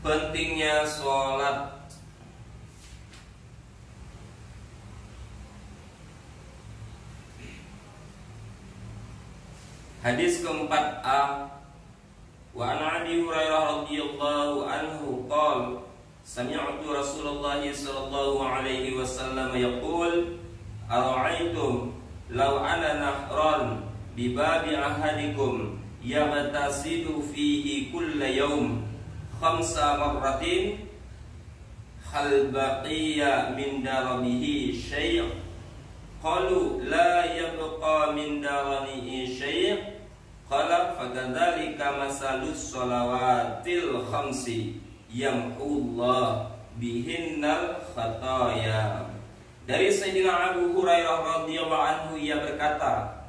Pentingnya sholat. Hadis keempat A. Wa an Abi Hurairah radhiyallahu anhu qala sami'tu Rasulullah sallallahu alaihi wasallam yaqul ara'aytum law ana nahran bi babi ahadikum yaghtasilu fihi kulla yawm khamsa marratin hal baqiya min darabihi syai' qalu la yabqa min daranihi syai' qala fakadzalika masalus shalawatil khamsi yamhullah bihinnal khataya. Dari Sayyidina Abu Hurairah radhiyallahu anhu, ia berkata,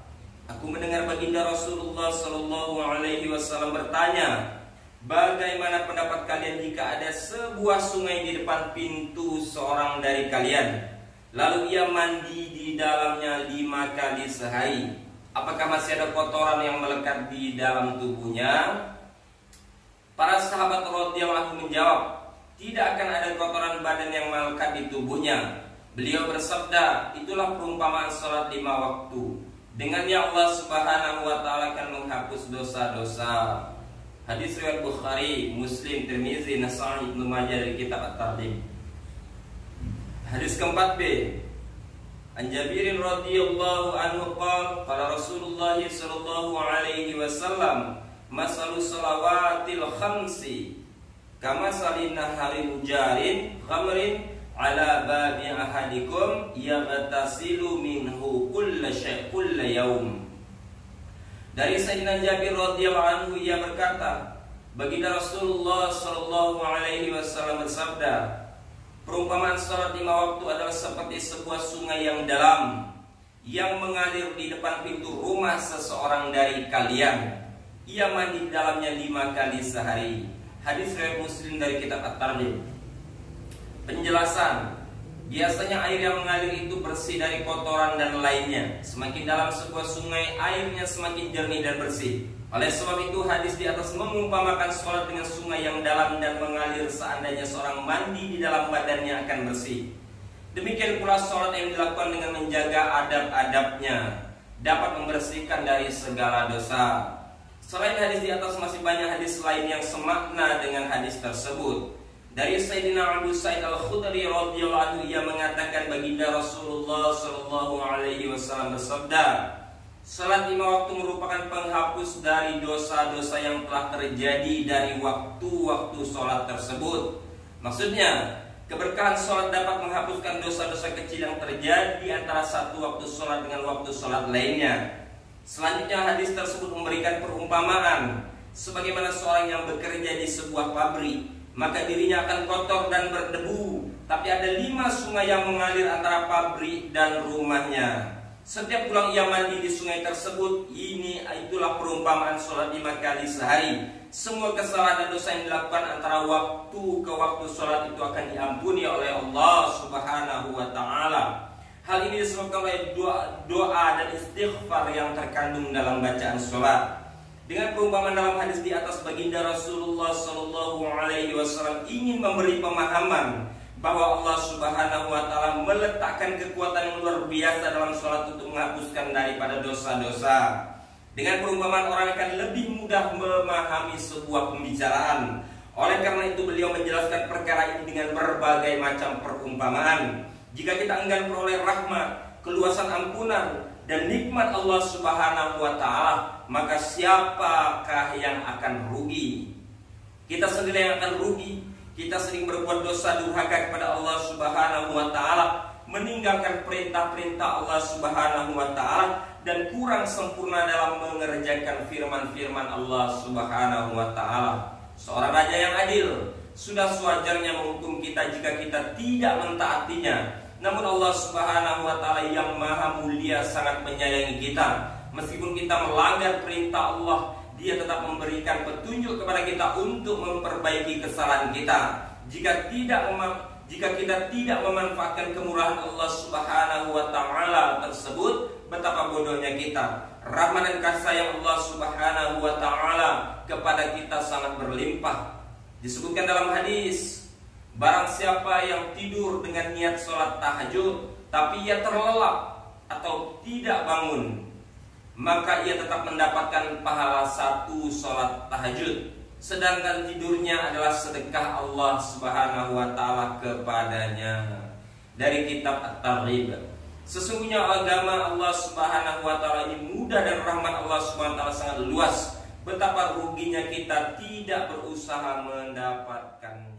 aku mendengar baginda Rasulullah sallallahu alaihi wasallam bertanya, bagaimana pendapat kalian jika ada sebuah sungai di depan pintu seorang dari kalian, lalu ia mandi di dalamnya 5 kali sehari? Apakah masih ada kotoran yang melekat di dalam tubuhnya? Para sahabat radhiyallahu anhu menjawab, tidak akan ada kotoran badan yang melekat di tubuhnya. Beliau bersabda, itulah perumpamaan salat 5 waktu. Dengannya Allah Subhanahu wa taala akan menghapus dosa-dosa. Hadis riwayat Bukhari, Muslim, Tirmizi, Nasa'i, Ibnu Majah dari kitab At-Targhib. Hadis keempat B. An Jabirin radhiyallahu anhu qala Rasulullah sallallahu alaihi wasallam masalu salawatil khamsi kama salina harin jarin khamrin ala babi ahadikum yaghtasilu minhu kulla yawm. Dari Sayyidina Jabir radhiyallahu anhu, ia berkata, baginda Rasulullah sallallahu alaihi wasallam bersabda, perumpamaan salat 5 waktu adalah seperti sebuah sungai yang dalam yang mengalir di depan pintu rumah seseorang dari kalian. Ia mandi di dalamnya 5 kali sehari. Hadis riwayat Muslim dari kitab At-Targhib. Penjelasan. Biasanya air yang mengalir itu bersih dari kotoran dan lainnya. Semakin dalam sebuah sungai, airnya semakin jernih dan bersih. Oleh sebab itu, hadis di atas mengumpamakan sholat dengan sungai yang dalam dan mengalir seandainya seorang mandi di dalam badannya akan bersih. Demikian pula sholat yang dilakukan dengan menjaga adab-adabnya dapat membersihkan dari segala dosa. Selain hadis di atas, masih banyak hadis lain yang semakna dengan hadis tersebut. Dari Sayyidina Abu Sa'id Al-Khudri radhiyallahu anhu, ia mengatakan baginda Rasulullah sallallahu alaihi wasallam bersabda, salat 5 waktu merupakan penghapus dari dosa-dosa yang telah terjadi dari waktu-waktu salat tersebut. Maksudnya, keberkahan salat dapat menghapuskan dosa-dosa kecil yang terjadi antara satu waktu salat dengan waktu salat lainnya. Selanjutnya, hadis tersebut memberikan perumpamaan sebagaimana seorang yang bekerja di sebuah pabrik, maka dirinya akan kotor dan berdebu, tapi ada 5 sungai yang mengalir antara pabrik dan rumahnya. Setiap pulang ia mandi di sungai tersebut. Itulah perumpamaan sholat 5 kali sehari. Semua kesalahan dan dosa yang dilakukan antara waktu ke waktu sholat itu akan diampuni oleh Allah Subhanahu wa ta'ala. Hal ini disebabkan oleh doa dan istighfar yang terkandung dalam bacaan sholat. Dengan perumpamaan dalam hadis di atas, baginda Rasulullah sallallahu alaihi wasallam ingin memberi pemahaman bahwa Allah Subhanahu wa taala meletakkan kekuatan yang luar biasa dalam sholat untuk menghapuskan daripada dosa-dosa. Dengan perumpamaan, orang akan lebih mudah memahami sebuah pembicaraan. Oleh karena itu, beliau menjelaskan perkara ini dengan berbagai macam perumpamaan. Jika kita enggan peroleh rahmat, keluasan ampunan dan nikmat Allah Subhanahu wa taala, maka siapakah yang akan rugi? Kita sendiri yang akan rugi. Kita sering berbuat dosa durhaka kepada Allah Subhanahu wa taala, meninggalkan perintah-perintah Allah Subhanahu wa taala, dan kurang sempurna dalam mengerjakan firman-firman Allah Subhanahu wa taala. Seorang raja yang adil sudah sewajarnya menghukum kita jika kita tidak mentaatinya. Namun Allah Subhanahu wa taala yang maha mulia sangat menyayangi kita. Meskipun kita melanggar perintah Allah, Dia tetap memberikan petunjuk kepada kita untuk memperbaiki kesalahan kita. Jika kita tidak memanfaatkan kemurahan Allah Subhanahu wa taala tersebut, betapa bodohnya kita. Rahmat dan kasih sayang Allah Subhanahu wa taala kepada kita sangat berlimpah. Disebutkan dalam hadis, barang siapa yang tidur dengan niat sholat tahajud tapi ia terlelap atau tidak bangun, maka ia tetap mendapatkan pahala 1 sholat tahajud, sedangkan tidurnya adalah sedekah Allah Subhanahu wa ta'ala kepadanya. Dari kitab At-Targhib. Sesungguhnya agama Allah Subhanahu wa ta'ala ini mudah dan rahmat Allah Subhanahu wa ta'ala sangat luas. Betapa ruginya kita tidak berusaha mendapatkan